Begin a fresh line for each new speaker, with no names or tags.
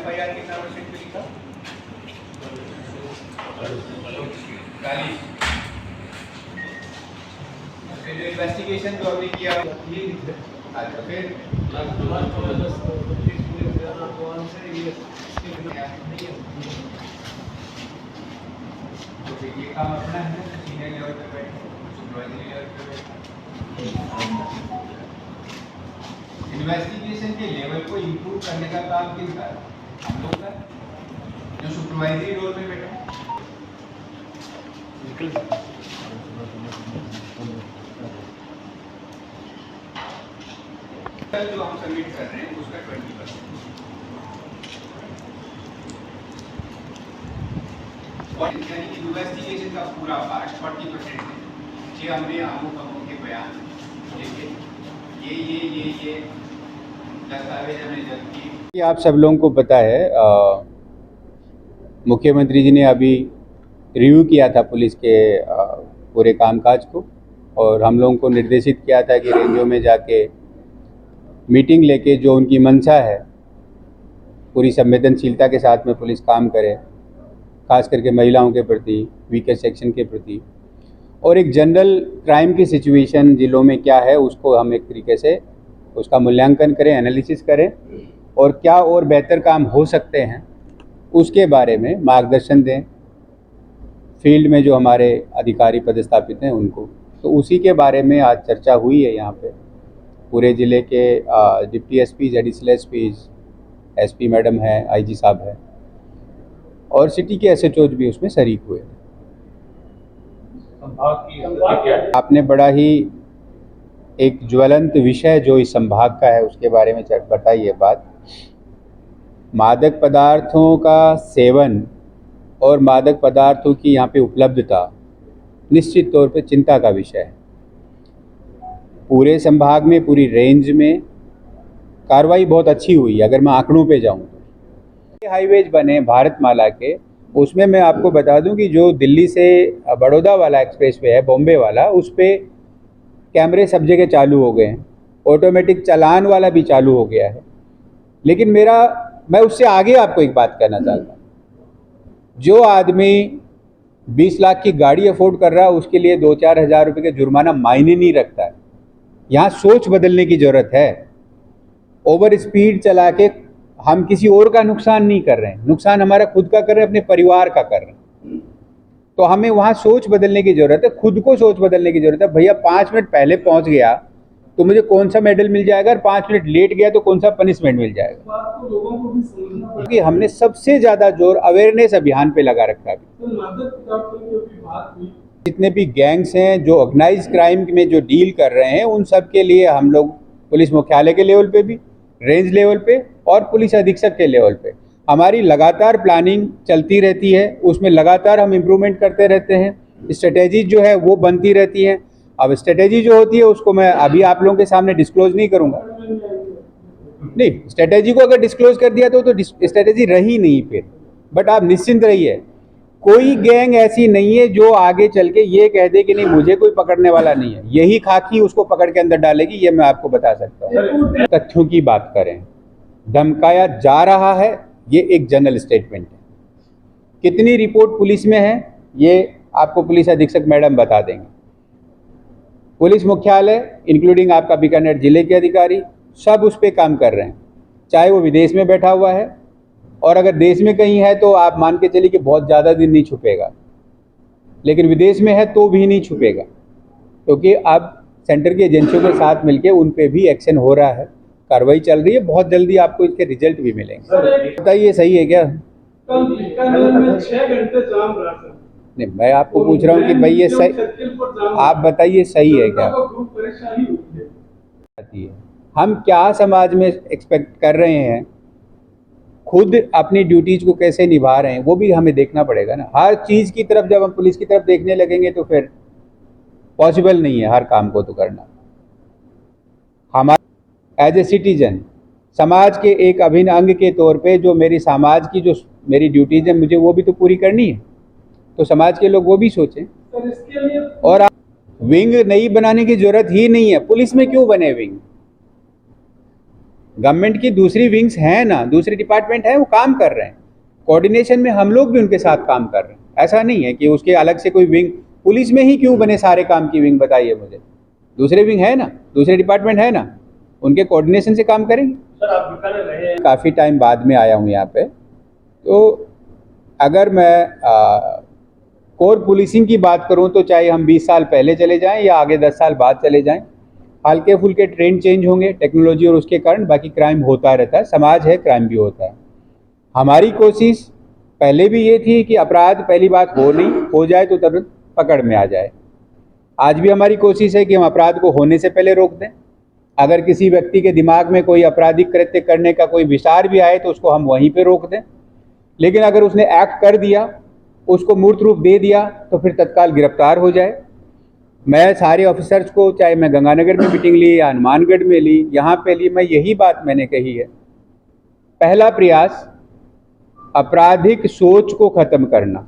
FIR कितना percent पे लिखा? 40। फिर जो इन्वेस्टिगेशन जो हमने किया ये लिख रहे। अच्छा फिर तो फिर ये काम अपना है ना, सीनियर लेवल पे बैठे, सुपरवाइजरी लेवल पे बैठे। इन्वेस्टिगेशन के लेवल को इम्प्रूव करने का काम किसका है? हम लोग का, जो सुपरवाइजरी रोल में बैठे। जो हम सबमिट कर रहे हैं उसका 20%। और इन्वेस्टिगेशन का पूरा पार्ट 40% है। ये हमने अमुक के बयान ये दस्तावेज हमने जब की।
आप सब लोगों को पता है, मुख्यमंत्री जी ने अभी रिव्यू किया था पुलिस के पूरे कामकाज को, और हम लोगों को निर्देशित किया था कि रेंजों में जाके मीटिंग लेके जो उनकी मंशा है पूरी संवेदनशीलता के साथ में पुलिस काम करे, खास करके महिलाओं के प्रति, वीकर सेक्शन के प्रति, और एक जनरल क्राइम की सिचुएशन जिलों में क्या है उसको हम एक तरीके से उसका मूल्यांकन करें, एनालिसिस करें, और क्या और बेहतर काम हो सकते हैं उसके बारे में मार्गदर्शन दें फील्ड में जो हमारे अधिकारी पदस्थापित हैं उनको। तो उसी के बारे में आज चर्चा हुई है यहाँ पे। पूरे ज़िले के deputy SPs, additional SPs, SP madam है, आईजी साहब है, और सिटी के एसएचओज भी उसमें शरीक हुए। आपने बड़ा ही एक ज्वलंत विषय जो इस संभाग का है उसके बारे में बताई है बात। मादक पदार्थों का सेवन और मादक पदार्थों की यहाँ पे उपलब्धता निश्चित तौर पे चिंता का विषय है। पूरे संभाग में, पूरी रेंज में कार्रवाई बहुत अच्छी हुई। अगर मैं आंकड़ों पे जाऊँ तो हाईवेज बने भारतमाला के, उसमें मैं आपको बता दूं कि जो दिल्ली से बड़ौदा वाला एक्सप्रेसवे है, बॉम्बे वाला, उस पर कैमरे सब जगह चालू हो गए हैं, ऑटोमेटिक चालान वाला भी चालू हो गया है। लेकिन मैं उससे आगे आपको एक बात कहना चाहता हूँ। जो आदमी 20 लाख की गाड़ी अफोर्ड कर रहा है उसके लिए 2-4 हज़ार रुपये का जुर्माना मायने नहीं रखता है। यहाँ सोच बदलने की ज़रूरत है। ओवर स्पीड चला के हम किसी और का नुकसान नहीं कर रहे हैं, नुकसान हमारा खुद का कर रहे हैं, अपने परिवार का कर रहे हैं। तो हमें वहाँ सोच बदलने की ज़रूरत है, खुद को सोच बदलने की ज़रूरत है। भैया 5 मिनट पहले पहुँच गया तो मुझे कौन सा मेडल मिल जाएगा, और 5 मिनट लेट गया तो कौन सा पनिशमेंट मिल जाएगा। क्योंकि हमने सबसे ज़्यादा जोर अवेयरनेस अभियान पे लगा रखा है। जितने भी गैंग्स हैं जो ऑर्गेनाइज क्राइम में जो डील कर रहे हैं, उन सब के लिए हम लोग पुलिस मुख्यालय के लेवल पे भी, रेंज लेवल पे और पुलिस अधीक्षक के लेवल पे हमारी लगातार प्लानिंग चलती रहती है। उसमें लगातार हम इम्प्रूवमेंट करते रहते हैं, स्ट्रेटेजी जो है वो बनती रहती है। अब स्ट्रेटेजी जो होती है उसको मैं अभी आप लोगों के सामने डिस्क्लोज नहीं करूँगा। नहीं, स्ट्रेटेजी को अगर डिस्क्लोज कर दिया तो स्ट्रेटेजी रही नहीं फिर। बट आप निश्चिंत रहिए, कोई गैंग ऐसी नहीं है जो आगे चल के ये कह दे कि नहीं मुझे कोई पकड़ने वाला नहीं है। यही खाकी उसको पकड़ के अंदर डालेगी, ये मैं आपको बता सकता हूँ। तथ्यों की बात करें, धमकाया जा रहा है, ये एक जनरल स्टेटमेंट है। कितनी रिपोर्ट पुलिस में है ये आपको पुलिस अधीक्षक मैडम बता देंगे। पुलिस मुख्यालय इंक्लूडिंग आपका बीकानेर जिले के अधिकारी सब उस पर काम कर रहे हैं, चाहे वो विदेश में बैठा हुआ है, और अगर देश में कहीं है तो आप मान के चलिए कि बहुत ज़्यादा दिन नहीं छुपेगा, लेकिन विदेश में है तो भी नहीं छुपेगा, क्योंकि अब सेंटर की एजेंसियों के साथ मिलके उन पे भी एक्शन हो रहा है, कार्रवाई चल रही है। बहुत जल्दी आपको इसके रिजल्ट भी मिलेंगे। बताइए सही है क्या?
में 6 घंटे जाम रहा था।
नहीं, मैं आपको पूछ रहा हूँ कि भाई ये सही, आप बताइए सही है क्या? हम क्या समाज में एक्सपेक्ट कर रहे हैं, खुद अपनी ड्यूटीज को कैसे निभा रहे हैं वो भी हमें देखना पड़ेगा ना। हर चीज़ की तरफ जब हम पुलिस की तरफ देखने लगेंगे तो फिर पॉसिबल नहीं है हर काम को तो करना। हमारा एज ए सिटीजन, समाज के एक अभिन्न अंग के तौर पे जो मेरी समाज की जो मेरी ड्यूटीज है मुझे वो भी तो पूरी करनी है। तो समाज के लोग वो भी सोचें। और विंग नहीं बनाने की जरूरत ही नहीं है। पुलिस में क्यों बने विंग? गवर्नमेंट की दूसरी विंग्स हैं ना, दूसरे डिपार्टमेंट हैं, वो काम कर रहे हैं कोऑर्डिनेशन में, हम लोग भी उनके साथ काम कर रहे हैं। ऐसा नहीं है कि उसके अलग से कोई विंग, पुलिस में ही क्यों बने सारे काम की विंग, बताइए मुझे। दूसरे विंग है ना, दूसरे डिपार्टमेंट है ना, उनके कोऑर्डिनेशन से काम करेंगे।
सर आप बीकानेर रहे हैं,
काफ़ी टाइम बाद में आया हूँ यहाँ पे, तो अगर मैं कोर पुलिसिंग की बात करूँ तो चाहे हम 20 साल पहले चले जाएं या आगे 10 साल बाद चले जाएं, हल्के फुल्के ट्रेंड चेंज होंगे टेक्नोलॉजी और उसके कारण, बाकी क्राइम होता रहता है, समाज है, क्राइम भी होता है। हमारी कोशिश पहले भी ये थी कि अपराध पहली बात हो नहीं, हो जाए तो तुरंत पकड़ में आ जाए। आज भी हमारी कोशिश है कि हम अपराध को होने से पहले रोक दें। अगर किसी व्यक्ति के दिमाग में कोई आपराधिक कृत्य करने का कोई विचार भी आए तो उसको हम वहीं पे रोक दें, लेकिन अगर उसने एक्ट कर दिया, उसको मूर्त रूप दे दिया, तो फिर तत्काल गिरफ्तार हो जाए। मैं सारे ऑफिसर्स को, चाहे मैं गंगानगर में मीटिंग ली या हनुमानगढ़ में ली, यहाँ पे ली, मैं यही बात मैंने कही है, पहला प्रयास आपराधिक सोच को खत्म करना,